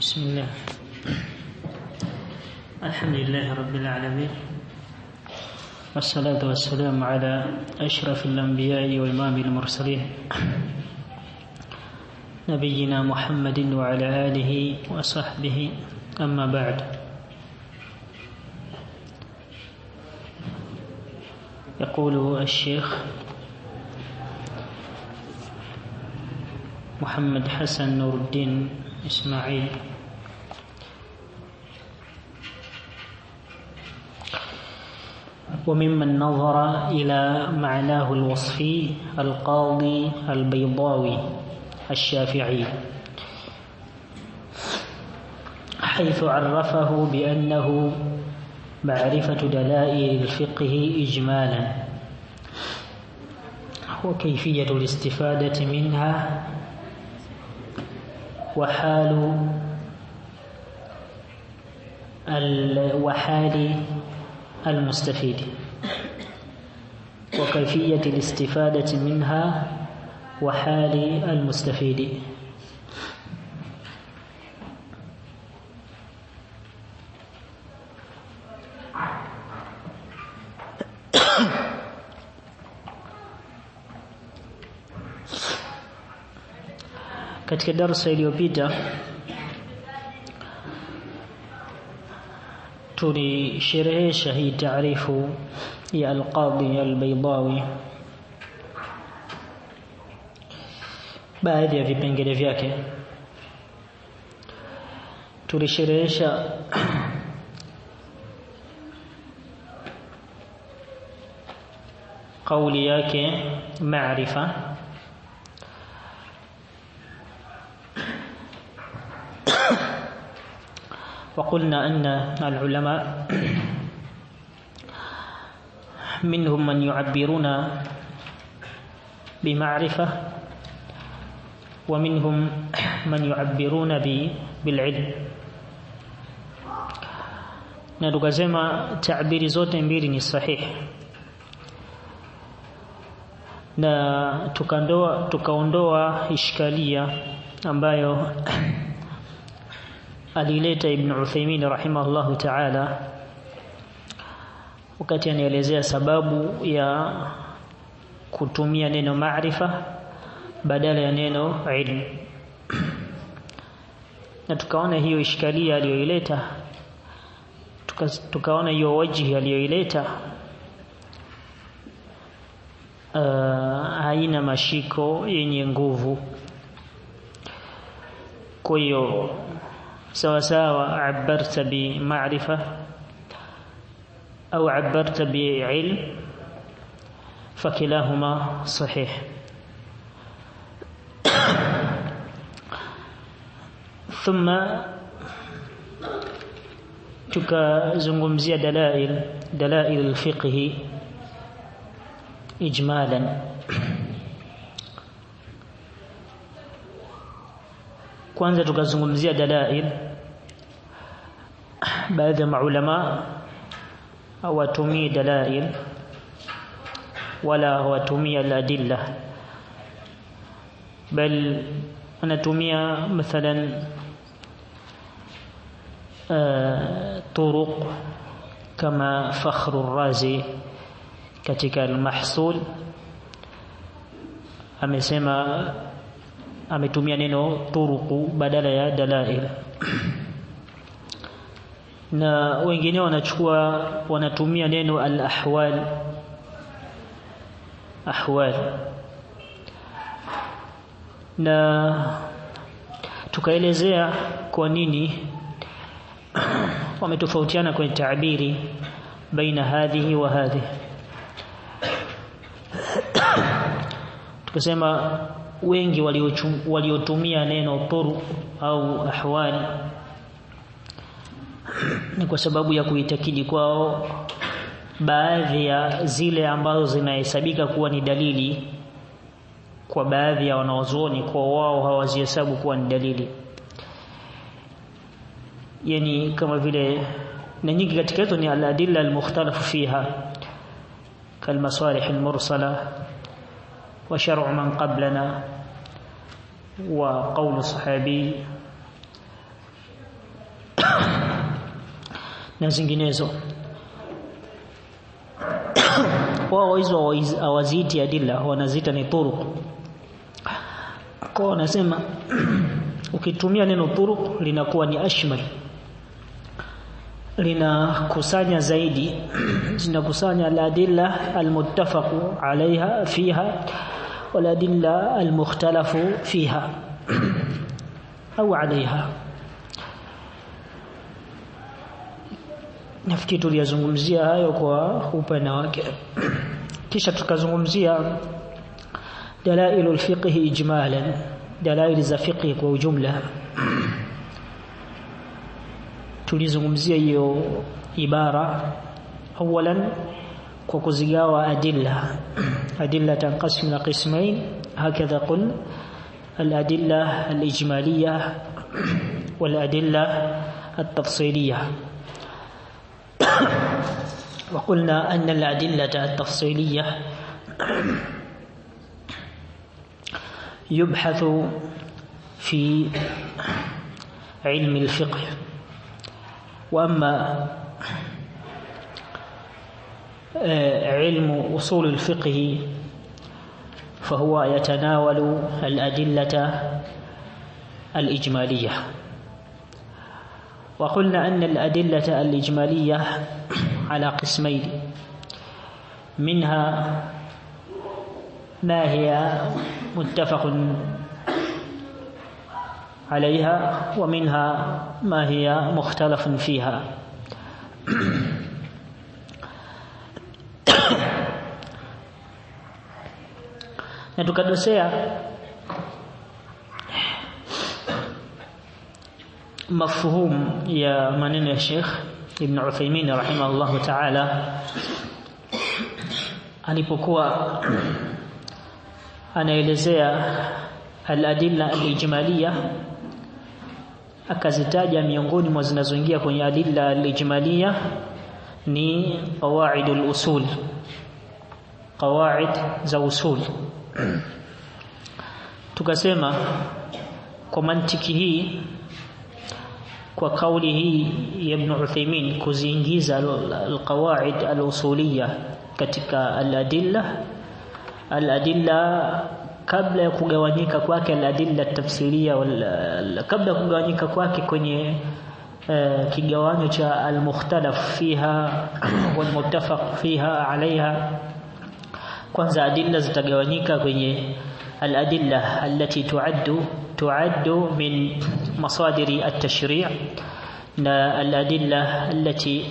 بسم الله. الحمد لله رب العالمين، والصلاة والسلام على أشرف الأنبياء وإمام المرسلين نبينا محمد وعلى آله وصحبه، أما بعد. يقول الشيخ محمد حسن نور الدين إسماعيل: وممن نظر إلى معناه الوصفي القاضي البيضاوي الشافعي، حيث عرفه بأنه معرفة دلائل الفقه إجمالا، وكيفية الاستفادة منها، وحال المستفيد، وكيفية الاستفادة منها وحال المستفيد. Katika darasa iliyopita tulisherehesha hii taarifu ya al-Qadhi al-Baydawi, baadhi ya vipengele vyake. Tulisherehesha kauli yake maarifa, وقلنا أن العلماء منهم من يعبرون بمعرفة، ومنهم من يعبرون بالعلم. na tukasema taabiri zote mbili ni sahihi, na tukaondoa ishkalia ambayo alileta Ibn Uthaymeen rahimahullahu ta'ala wakati anaelezea sababu ya kutumia neno maarifa badala ya neno ilm. Na tukaona hiyo ishkalia aliyoileta, tukaona hiyo wajhi aliyoileta haina mashiko yenye nguvu. Kwa hiyo sawasawa abarta bi maarifa au abarta bi ilm, fakilahuma sahih. Thumma tukazungumzia dalail al-fiqh ijmalan. Kwanza tukazungumzia dalail. Baadhi ya maulama hawatumii dalail wala hawatumii al-adilla, bal wanatumia mathalan turuq kama Fakhr al-Razi katika al-Mahsul amesema, ametumia neno turuqu badala ya dalail. Na wengine wanatumia neno al-ahwal, na tukaelezea kwa nini wametofautiana kwenye taabiri baina hadhihi wa hadhihi. Tukasema wengi waliotumia neno turuq au ahwal ni kwa sababu ya kuitakidi kwao baadhi ya zile ambazo zinahesabika kuwa ni dalili kwa baadhi ya wanawazuoni, kwa wao hawazihesabu kuwa ni dalili. Yani kama vile, na nyingi katika hizo ni al-adilla al-mukhtalafu fiha kalmasalih al-mursala wa shar'u man qablana wa qawlu sahabi na zinginezo. Wao hizo hawaziti adilla, wanazita ni turuq. Kwa wanasema ukitumia neno turuq linakuwa ni ashmal, linakusanya zaidi, linakusanya al-adilla al-muttafaq alaiha fiha wal adilla al-mukhtalafu fiha au alaiha. Nafikiri tuliyazungumzia hayo kwa upana wake. Kisha tukazungumzia dalailul fiqh ijmalan, dalail za fiqh kwa ujumla. Tulizungumzia hiyo ibara awalan kwa kuzigawa adilla tanqasim ila qismain, hakadha qul al-adilla al-ijmaliyah wal-adilla at-tafsiliyah. وقلنا أن الأدلة التفصيلية يبحث في علم الفقه، وأما علم أصول الفقه فهو يتناول الأدلة الإجمالية. وقلنا أن الأدلة الإجمالية على قسمين، منها ما هي متفق عليها ومنها ما هي مختلف فيها. na tukadosea mafhum ya maneno ya Sheikh Ibn Uthaymeen rahimahullah ta'ala alipokuwa anaelezea al-adilla al-ijmaliyah, akazitaja miongoni mwa zinazoingia kwenye adilla al-ijmaliyah ni qawaidul usul, qawaid za usul. Tukasema kwa mantiki hii, kwa kauli hii ya Ibn Uthaymeen kuziingiza al-qawaid al-usuliyah katika al-adilla kabla ya kugawanyika kwake al-adilla tafsiria, kabla ya kugawanyika kwake kwenye kigawanyo cha al-mukhtalaf fiha wal muttafaq fiha alaiha. Kwanza adilla zitagawanyika kwenye al-adilla allati tuaddu min masadiri at-tashri' na al-adilla allati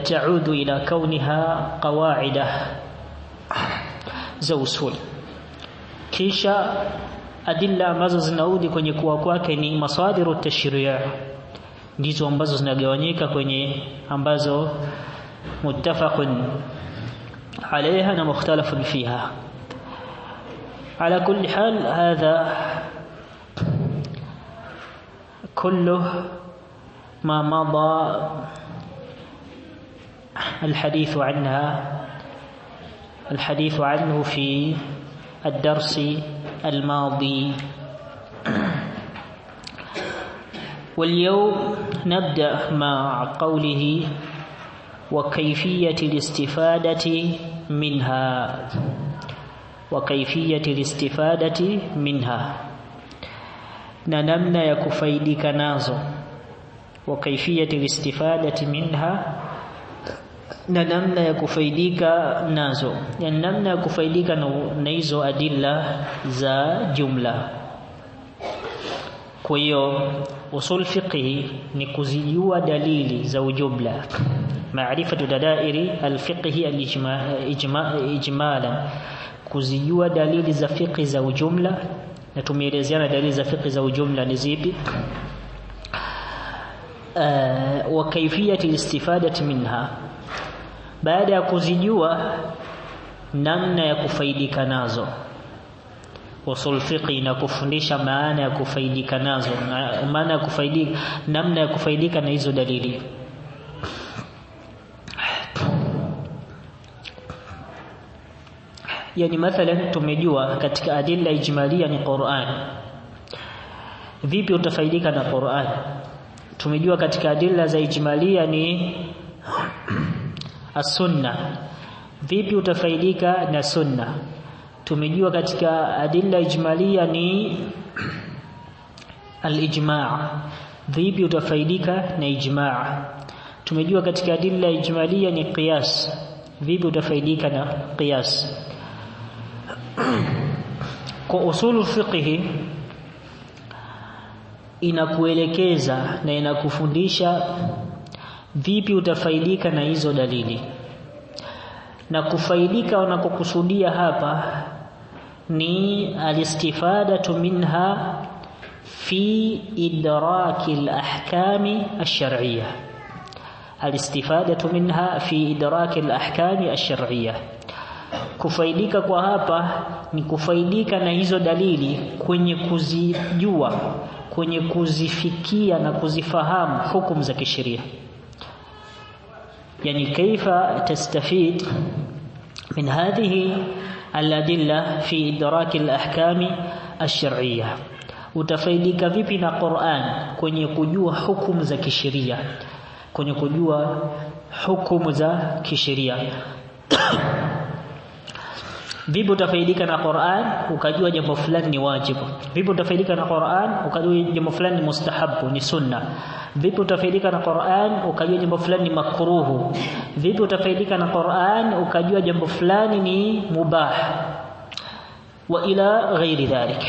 ta'udu ila kauniha qawa'ida za usul. Kisha adilla ambazo zinaudi kwenye kuwa kwake ni masadiru at-tashri', ndizo ambazo zinagawanyika kwenye ambazo muttafaqun عليها ومختلف فيها. على كل حال هذا كله ما مضى الحديث عنه في الدرس الماضي. واليوم نبدأ مع قوله وكيفية الاستفادة منها na namna ya kufaidika nazo. وكيفية الاستفادة منها na namna ya kufaidika nazo, yani namna ya kufaidika na hizo adilla za jumla. Kwa hiyo usul fiqhi ni kuzijua dalili za ujumla, maarifatu dalairi alfiqhi ijmalan, kuzijua dalili za fiqhi za ujumla. Na tumeelezeana dalili za fiqhi za ujumla ni zipi. Wa kaifiyati istifadati minha, baada ya kuzijua namna ya kufaidika nazo. Usul fiqhi na kufundisha maana ya kufaidika nazo, maana ya kufaidika, namna ya kufaidika na hizo dalili. Yani mathalan tumejua katika adilla ijmalia ni Qur'an. Vipi utafaidika na Qur'an? Tumejua katika adilla za ijmalia ni as-sunna. Vipi utafaidika na sunna? Tumejua katika adilla ijmalia ni al-ijma'. Vipi utafaidika na ijma'? Tumejua katika adilla ijmalia ni qiyas. Vipi utafaidika na qiyas? Kwa usulu fiqh inakuelekeza na inakufundisha vipi utafaidika na hizo dalili. Na kufaidika wanakokusudia hapa ni alistifadatu minha fi idraki al-ahkami ash-shar'iyyah. Alistifadatu minha fi idraki al-ahkami ash-shar'iyyah. Kufaidika kwa hapa ni kufaidika na hizo dalili kwenye kuzijua, kwenye kuzifikia na kuzifahamu hukumu za kisheria. Yani kaifa tastafid min hadhihi al-adilla fi idraki al-ahkami ash-shar'iyyah. Utafaidika vipi na Qur'an kwenye kujua hukumu za kisheria, kwenye kujua hukumu za kisheria. Vipi utafaidika na Qur'an ukajua jambo fulani ni wajibu? Vipi utafaidika na Qur'an ukajua jambo fulani ni mustahabu, ni sunna? Vipi utafaidika na Qur'an ukajua jambo fulani ni makruhu? Vipi utafaidika na Qur'an ukajua jambo fulani ni mubah? Wa ila ghairi dhalika.